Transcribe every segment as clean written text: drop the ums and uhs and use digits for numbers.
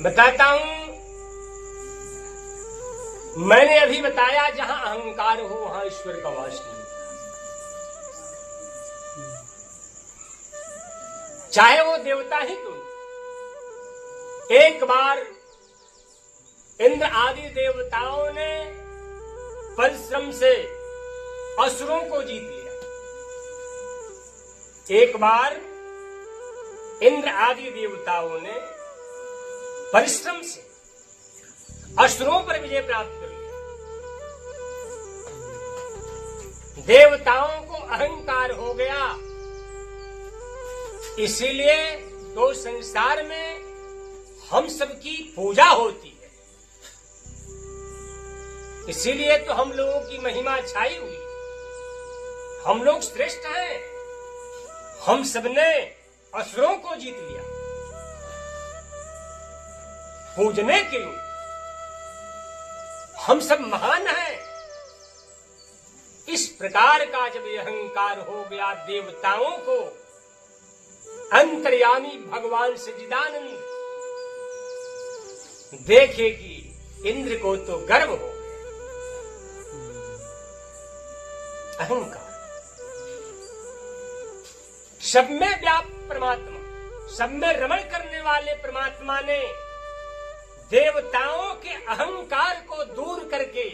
बताता हूं। मैंने अभी बताया जहां अहंकार हो वहां ईश्वर का वास नहीं, चाहे वो देवता ही क्यों। एक बार इंद्र आदि देवताओं ने परिश्रम से असुरों को जीत लिया। एक बार इंद्र आदि देवताओं ने परिश्रम से असुरों पर विजय प्राप्त कर लिया। देवताओं को अहंकार हो गया, इसीलिए तो संसार में हम सबकी पूजा होती है। इसीलिए तो हम लोगों की महिमा छाई हुई। हम लोग श्रेष्ठ हैं। हम सबने असुरों को जीत लिया। पूजने के लिए हम सब महान हैं। इस प्रकार का जब अहंकार हो गया देवताओं को, अंतर्यामी भगवान सच्चिदानंद देखे कि इंद्र को तो गर्व हो गया। अहंकार सब में व्याप्त परमात्मा, सब में रमण करने वाले परमात्मा ने देवताओं के अहंकार को दूर करके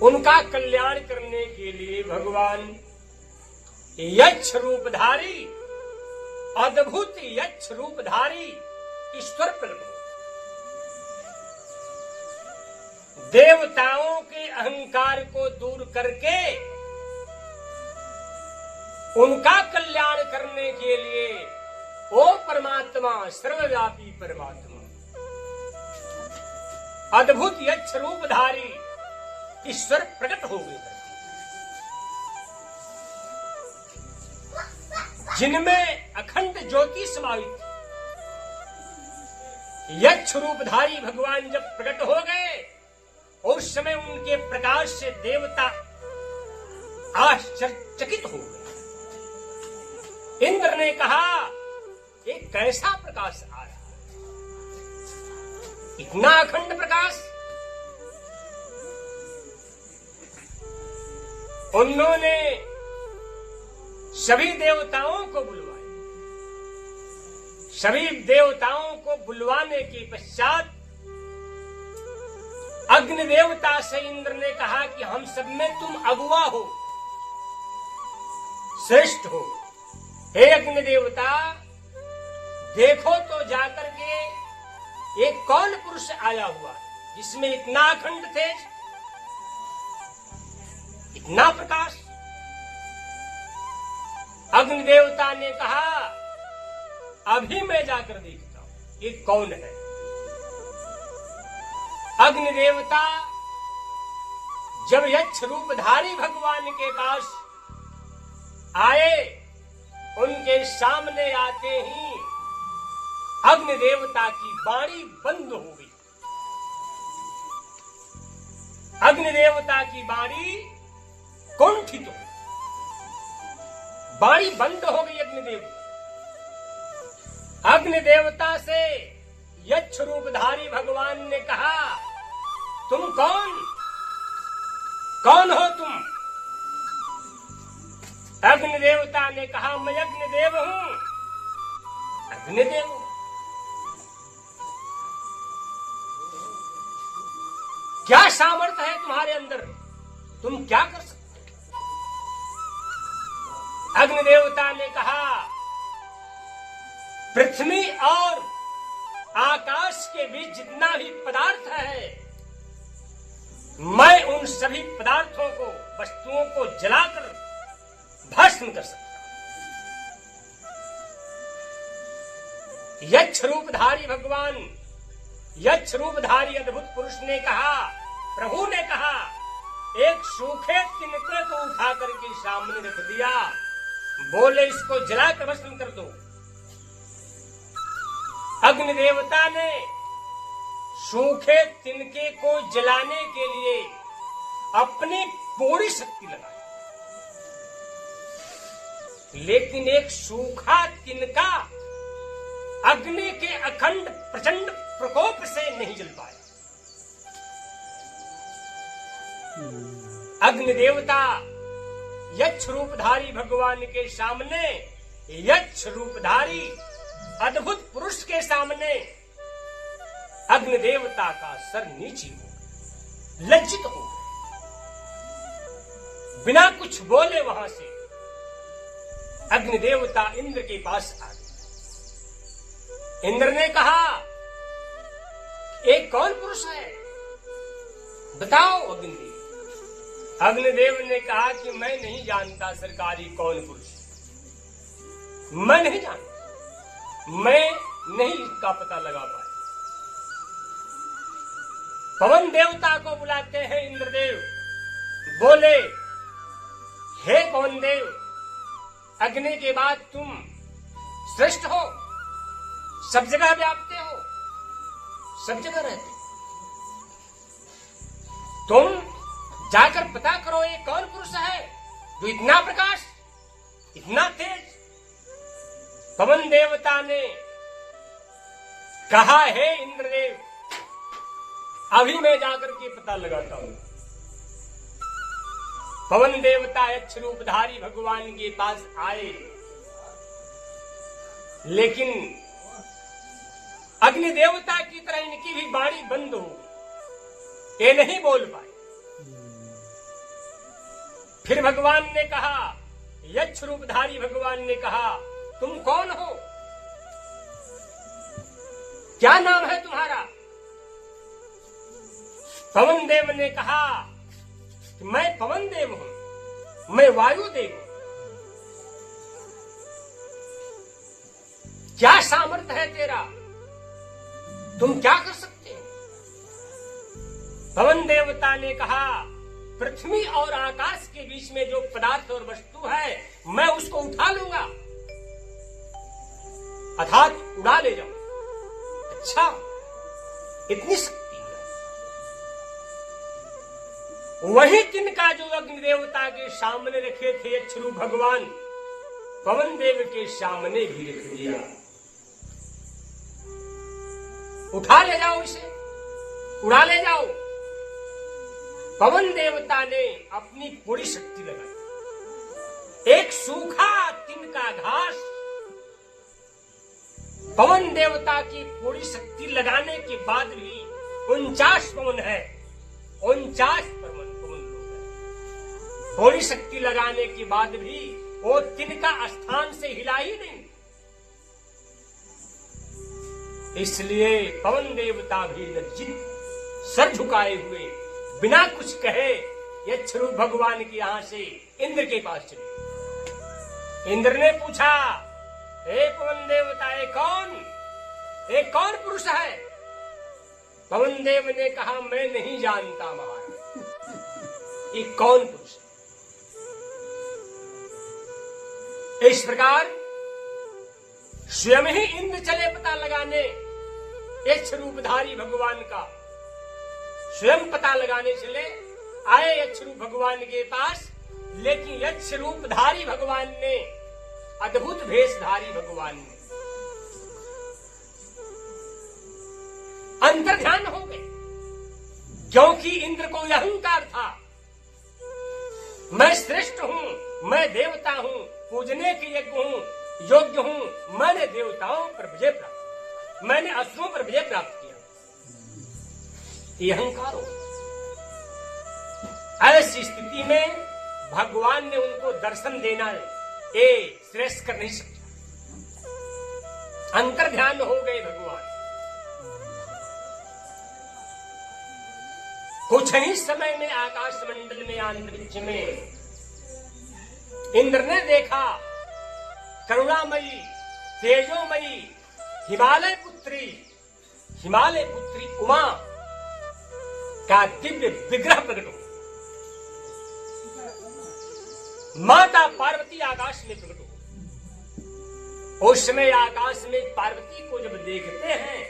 उनका कल्याण करने के लिए भगवान यक्ष रूपधारी, अद्भुत यक्ष रूपधारी ईश्वर प्रकट हो। देवताओं के अहंकार को दूर करके उनका कल्याण करने के लिए वो परमात्मा, सर्वव्यापी परमात्मा, अद्भुत यक्ष रूपधारी ईश्वर प्रकट हो गए, जिनमें अखंड ज्योति समाहित। यक्ष रूपधारी भगवान जब प्रकट हो गए, उस समय उनके प्रकाश से देवता आश्चर्यचकित हो गए। इंद्र ने कहा, एक कैसा प्रकाश आ रहा है, इतना अखंड प्रकाश। उन्होंने सभी देवताओं को बुलवाया। सभी देवताओं को बुलवाने के पश्चात अग्नि देवता से इंद्र ने कहा कि हम सब में तुम अगुआ हो, श्रेष्ठ हो। हे अग्नि देवता, देखो तो जाकर के एक कौन पुरुष आया हुआ जिसमें इतना अखंड तेज, इतना प्रकाश। अग्नि देवता ने कहा, अभी मैं जाकर देखता हूं ये कौन है। अग्नि देवता जब यक्ष रूपधारी भगवान के पास आए, उनके सामने आते ही अग्नि देवता की वाणी बंद हो गई। अग्नि देवता की वाणी कुंठित हो, वाणी बंद हो गई अग्नि देवता। अग्नि देवता से यक्ष रूपधारी भगवान ने कहा, तुम कौन हो तुम? अग्नि देवता ने कहा, मैं अग्निदेव हूं। अग्निदेव, क्या सामर्थ्य है तुम्हारे अंदर? तुम क्या कर सकते? अग्नि देवता ने कहा, पृथ्वी और आकाश के बीच जितना भी पदार्थ है, मैं उन सभी पदार्थों को, वस्तुओं को जलाकर भस्म कर सकता हूं। यक्ष रूपधारी भगवान, यक्ष रूपधारी अद्भुत पुरुष ने कहा, प्रभु ने कहा, एक सूखे तिनके को उठा करके सामने रख दिया, बोले इसको जलाकर भस्म कर दो। अग्नि देवता ने सूखे तिनके को जलाने के लिए अपनी पूरी शक्ति लगाई, लेकिन एक सूखा तिनका अग्नि के अखंड प्रचंड प्रकोप से नहीं जल पाया। अग्नि देवता यक्ष रूपधारी भगवान के सामने, यक्ष रूपधारी अद्भुत पुरुष के सामने अग्नि देवता का सर नीचे हो, लज्जित हो, बिना कुछ बोले वहां से अग्नि देवता इंद्र के पास आ गए। इंद्र ने कहा, एक कौन पुरुष है, बताओ अग्निदेव। अग्निदेव ने कहा कि मैं नहीं जानता सरकारी कौन पुरुष, मैं नहीं जानता, मैं नहीं इसका पता लगा पाया। पवन देवता को बुलाते हैं इंद्रदेव, बोले, हे पवन देव, अग्नि के बाद तुम श्रेष्ठ हो, सब जगह व्याप्ते हो, सब जगह रहते, तुम जाकर पता करो ये कौन पुरुष है जो इतना प्रकाश, इतना तेज। पवन देवता ने कहा, हे इंद्रदेव, अभी मैं जाकर के पता लगाता हूं। पवन देवता यक्ष रूपधारी भगवान के पास आए, लेकिन अग्नि देवता की तरह इनकी भी वाणी बंद हो गई, ये नहीं बोल पाए। फिर भगवान ने कहा, यक्ष रूपधारी भगवान ने कहा, तुम कौन हो, क्या नाम है तुम्हारा? पवन देव ने कहा कि मैं पवन देव हूं, मैं वायु देव हूं। क्या सामर्थ्य है तेरा, तुम क्या कर सकते हो? पवन देवता ने कहा, पृथ्वी और आकाश के बीच में जो पदार्थ और वस्तु है मैं उसको उठा लूंगा, अर्थात उड़ा ले जाऊं। अच्छा, इतनी शक्ति है। वही तिनका जो अग्नि देवता के सामने रखे थे यक्षरूप भगवान, पवन देव के सामने भी रख दिया। उठा ले जाओ इसे, उड़ा ले जाओ। पवन देवता ने अपनी पूरी शक्ति लगाई। एक सूखा तिनका घास पवन देवता की पूरी शक्ति लगाने के बाद भी 49 पवन है, 49 पवन लोग हैं। पूरी शक्ति लगाने के बाद भी वो तिनका स्थान से हिला ही नहीं। इसलिए पवन देवता भी लज्जित, सर झुकाए हुए, बिना कुछ कहे यक्षरूप भगवान के यहां से इंद्र के पास चले। इंद्र ने पूछा, हे पवन देवता, ये कौन पुरुष है? पवन देव ने कहा, मैं नहीं जानता महाराज, ये कौन पुरुष है। इस प्रकार स्वयं ही इंद्र चले पता लगाने यक्षरूपधारी भगवान का, स्वयं पता लगाने चले आए यक्षरूप भगवान के पास। लेकिन यक्षरूपधारी भगवान ने, अद्भुत भेषधारी भगवान ने अंतर्ध्यान हो गए, क्योंकि इंद्र को यह अहंकार था, मैं श्रेष्ठ हूं, मैं देवता हूं, पूजने के योग्य हूं, मैंने देवताओं पर विजय प्राप्त, मैंने असुरों पर विजय प्राप्त किया। ये अहंकार हो। ऐसी स्थिति में भगवान ने उनको दर्शन देना ये श्रेष्ठ कर नहीं सकता। अंतर्ध्यान हो गए भगवान। कुछ ही समय में आकाश मंडल में, अंतरिक्ष में इंद्र ने देखा करुणामयी, तेजोमयी हिमालय पुत्री उमा का दिव्य विग्रह प्रकट हो। माता पार्वती आकाश में प्रकट हो। उस समय आकाश में पार्वती को जब देखते हैं,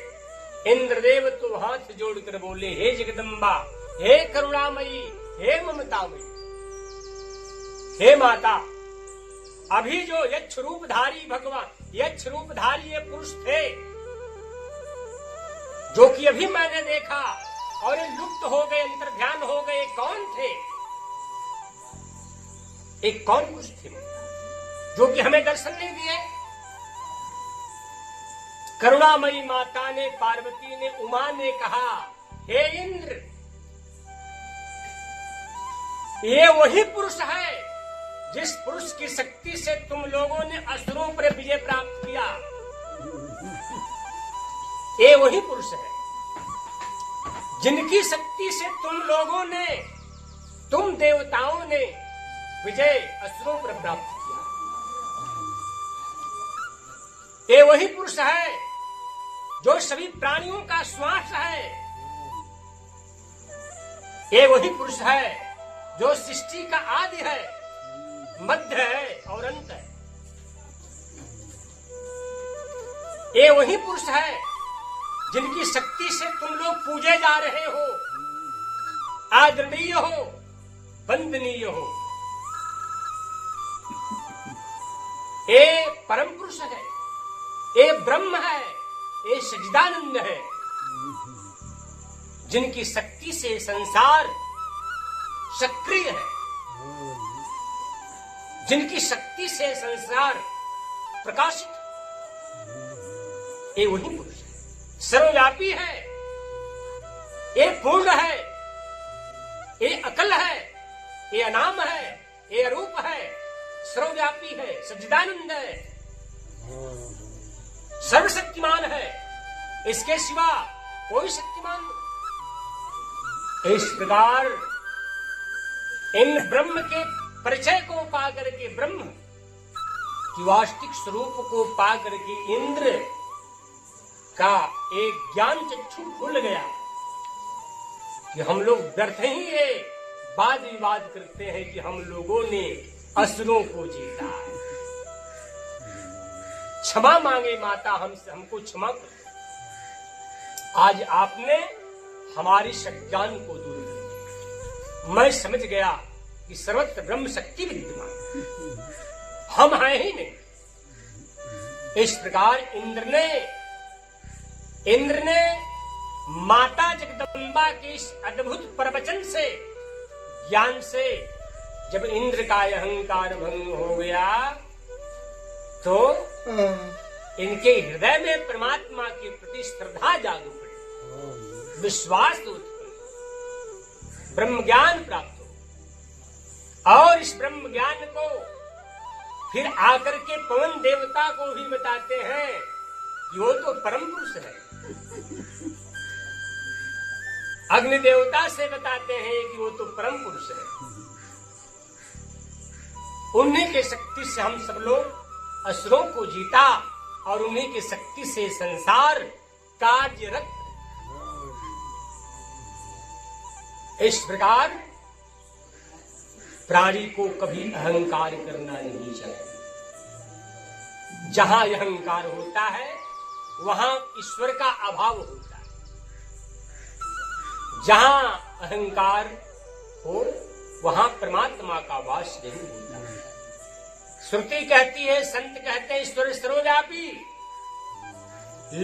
इंद्रदेव तो हाथ जोड़कर बोले, हे जगदम्बा, हे करुणामयी, हे ममतामयी, हे माता, अभी जो यक्ष रूपधारी भगवान, यक्ष रूपधारी ये पुरुष थे, जो कि अभी मैंने देखा और ये लुप्त हो गए, अंतर्ध्यान हो गए, कौन थे? एक कौन पुरुष थे जो कि हमें दर्शन नहीं दिए? करुणामयी माता ने, पार्वती ने, उमा ने कहा, हे इंद्र, ये वही पुरुष है जिस पुरुष की शक्ति से तुम लोगों ने असुरों पर विजय प्राप्त किया। ये वही पुरुष है जिनकी शक्ति से तुम लोगों ने, तुम देवताओं ने विजय असुरों पर प्राप्त किया। ये वही पुरुष है जो सभी प्राणियों का श्वास है। ये वही पुरुष है जो सृष्टि का आदि है, मध्य है और अंत है। ये वही पुरुष है जिनकी शक्ति से तुम लोग पूजे जा रहे हो, आदरणीय हो, वंदनीय हो। ये परम पुरुष है, ये ब्रह्म है, ये सच्चिदानंद है, जिनकी शक्ति से संसार सक्रिय है, जिनकी शक्ति से संसार प्रकाशित। ये वही पुरुष है, सर्वव्यापी है, ये पूर्ण है, ये अकल है, ये अनाम है, ये अरूप है, सर्वव्यापी है, सच्चिदानंद है, सर्वशक्तिमान है। इसके सिवा कोई शक्तिमान नहीं। इस प्रकार इन ब्रह्म के परिचय को पा करके, ब्रह्म की वास्तविक स्वरूप को पा करके इंद्र का एक ज्ञान चक्षु खुल गया कि हम लोग व्यर्थ ही ये वाद विवाद करते हैं कि हम लोगों ने असुरों को जीता है। क्षमा मांगे माता, हमको क्षमा कर। आज आपने हमारी सज्ञान को दूर कर दिया। मैं समझ गया कि सर्वत्र ब्रह्म शक्ति विद्यमान, हम हैं ही नहीं। इस प्रकार इंद्र ने माता जगदम्बा के इस अद्भुत प्रवचन से, ज्ञान से जब इंद्र का अहंकार भंग हो गया तो इनके हृदय में परमात्मा के प्रति श्रद्धा जाग पड़ी, विश्वास उत्पन्न, ब्रह्म ज्ञान प्राप्त हो। और इस ब्रह्म ज्ञान को फिर आकर के पवन देवता को भी बताते हैं कि वो तो परम पुरुष है। अग्नि देवता से बताते हैं कि वो तो परम पुरुष है। उन्हीं के शक्ति से हम सब लोग असुरों को जीता और उन्हीं की शक्ति से संसार कार्यरत। इस प्रकार प्राणी को कभी अहंकार करना नहीं चाहिए। जहां अहंकार होता है वहां ईश्वर का अभाव होता है। जहां अहंकार हो वहां परमात्मा का वास नहीं होता है। श्रुति कहती है, संत कहते हैं ईश्वर सर्वव्यापी,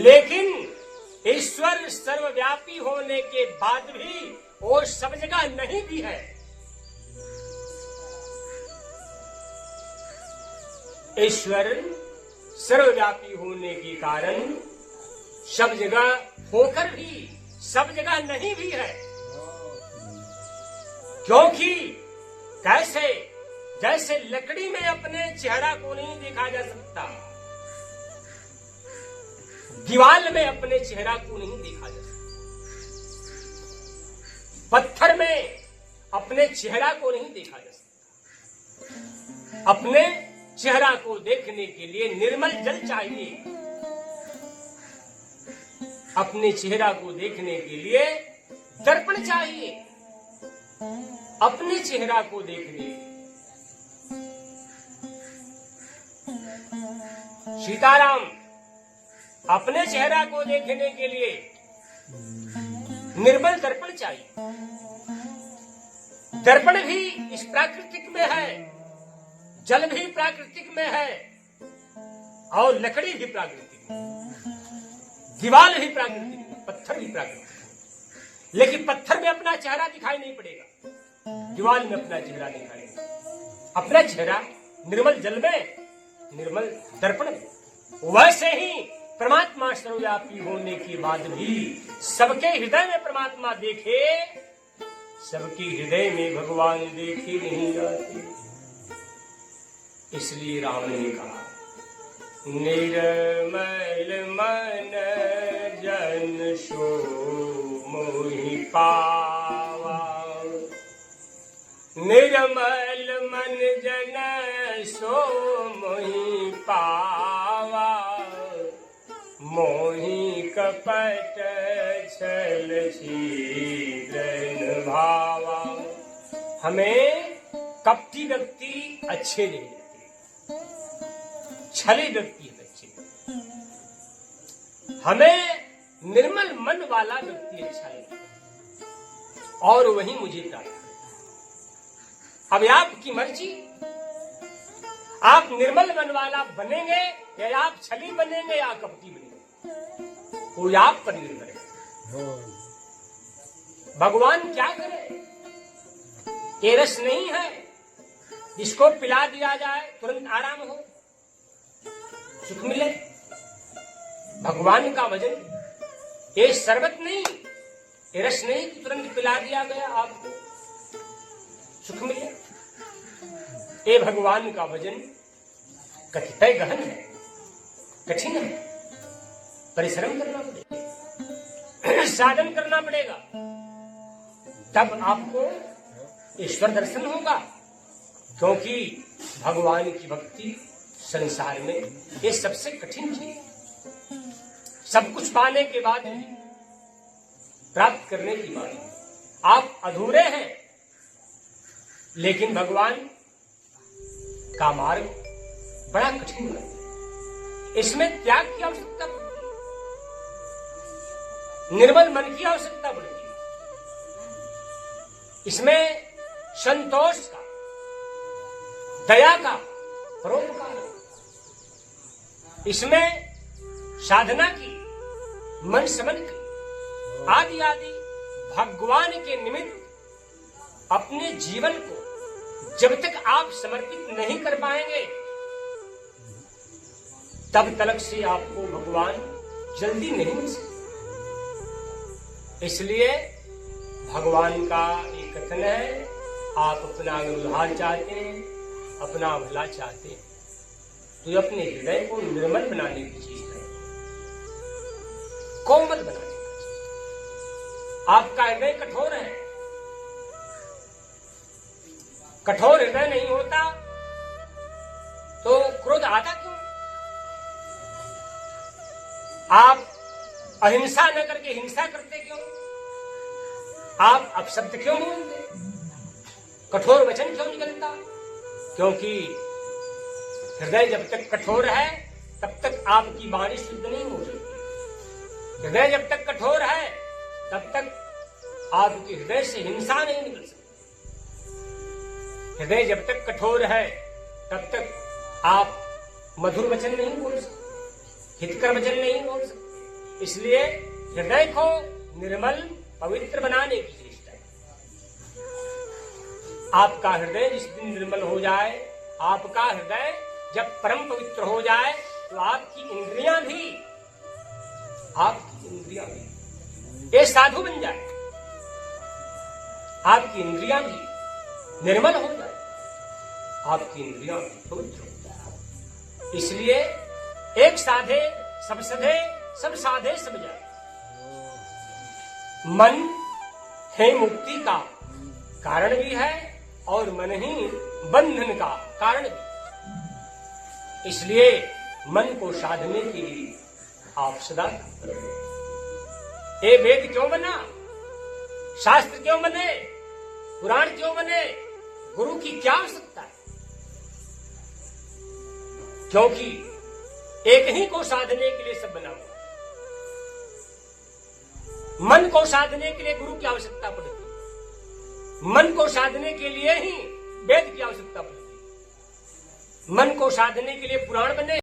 लेकिन ईश्वर सर्वव्यापी होने के बाद भी वो सब जगह नहीं भी है। ईश्वर सर्वव्यापी होने के कारण सब जगह होकर भी सब जगह नहीं भी है। क्योंकि कैसे, जैसे लकड़ी में अपने चेहरा को नहीं देखा जा सकता, दीवार में अपने चेहरा को नहीं देखा जा सकता, पत्थर में अपने चेहरा को नहीं देखा जा सकता। अपने चेहरा को देखने के लिए निर्मल जल चाहिए। अपने चेहरा को देखने के लिए दर्पण चाहिए। अपने चेहरा को देखने, सीताराम, अपने चेहरा को देखने के लिए निर्मल दर्पण चाहिए। दर्पण भी इस प्राकृतिक में है, जल भी प्राकृतिक में है और लकड़ी भी प्राकृतिक में, दीवार भी प्राकृतिक में। पत्थर भी प्राकृतिक है, लेकिन पत्थर में अपना चेहरा दिखाई नहीं पड़ेगा, दीवार में अपना चेहरा दिखाई नहीं, अपना चेहरा निर्मल जल में, निर्मल दर्पण में। वैसे ही परमात्मा सर्वव्यापी होने के बाद भी सबके हृदय में परमात्मा देखे, सबके हृदय में भगवान देखे नहीं जाते। इसलिए राम ने कहा, निर्मल मन जन सो मोहि पावा, निर्मल मन जन सो मोहि पावा, मोहि कपट छल छिद्र भावा। हमें कपटी व्यक्ति अच्छे नहीं लगते, छली व्यक्ति अच्छे, हमें निर्मल मन वाला व्यक्ति अच्छा है, और वही मुझे प्राप्त है। अब आपकी मर्जी, आप निर्मल मन वाला बनेंगे या आप छली बनेंगे या कपटी बनेंगे, वो आप पर निर्भर है। भगवान क्या करे? ये रस नहीं है जिसको पिला दिया जाए तुरंत आराम हो, सुख मिले। भगवान का भजन ये शरबत नहीं, ये रस नहीं कि तुरंत पिला दिया गया आपको सुख मिले। ये भगवान का भजन कथितय गहन है, कठिन है, परिश्रम करना पड़ेगा, साधन करना पड़ेगा, तब आपको ईश्वर दर्शन होगा। क्योंकि भगवान की भक्ति संसार में ये सबसे कठिन चीज, सब कुछ पाने के बाद भी, प्राप्त करने के बाद आप अधूरे हैं, लेकिन भगवान का मार्ग बड़ा कठिन है, इसमें त्याग की आवश्यकता पड़ती है, निर्मल मन की आवश्यकता पड़ती है, इसमें संतोष का, दया का, परोपकार, इसमें साधना की, मन समन की, आदि आदि भगवान के निमित्त अपने जीवन को जब तक आप समर्पित नहीं कर पाएंगे, तब तक से आपको भगवान जल्दी नहीं मिल सकते। इसलिए भगवान का एक कथन है, आप अपना उद्धार चाहते हैं, अपना भला चाहते हैं, तो अपने हृदय को निर्मल बनाने की चीज है, कोमल बनाने की चीज। आपका हृदय कठोर है, कठोर हृदय नहीं होता तो क्रोध आता क्यों? आप अहिंसा न करके हिंसा करते क्यों? आप अपशब्द क्यों बोलते? कठोर वचन क्यों निकलता? क्योंकि हृदय जब तक कठोर है तब तक आपकी वाणी शुद्ध नहीं हो सकती। हृदय जब तक कठोर है तब तक आपके हृदय से हिंसा नहीं निकल सकती। हृदय जब तक कठोर है तब तक आप मधुर वचन नहीं बोल सकते, हितकर वचन नहीं बोल सकते। इसलिए हृदय को निर्मल पवित्र बनाने की चेष्टा है। आपका हृदय जिस दिन निर्मल हो जाए, आपका हृदय जब परम पवित्र हो जाए, तो आपकी इंद्रियां भी ये साधु बन जाए, आपकी इंद्रियां भी निर्मल हो जाए, आपकी इंद्रियां भी पवित्र हो जाए। इसलिए एक साधे सब सधे, सब साधे सब जाए। मन है मुक्ति का कारण भी है और मन ही बंधन का कारण भी। इसलिए मन को साधने के लिए आप सदा ये वेद क्यों बना, शास्त्र क्यों बने, पुराण क्यों बने, गुरु की क्या आवश्यकता है? क्योंकि एक ही को साधने के लिए सब बना हुआ। मन को साधने के लिए गुरु की आवश्यकता पड़ती है, मन को साधने के लिए ही वेद की आवश्यकता पड़ती है, मन को साधने के लिए पुराण बने।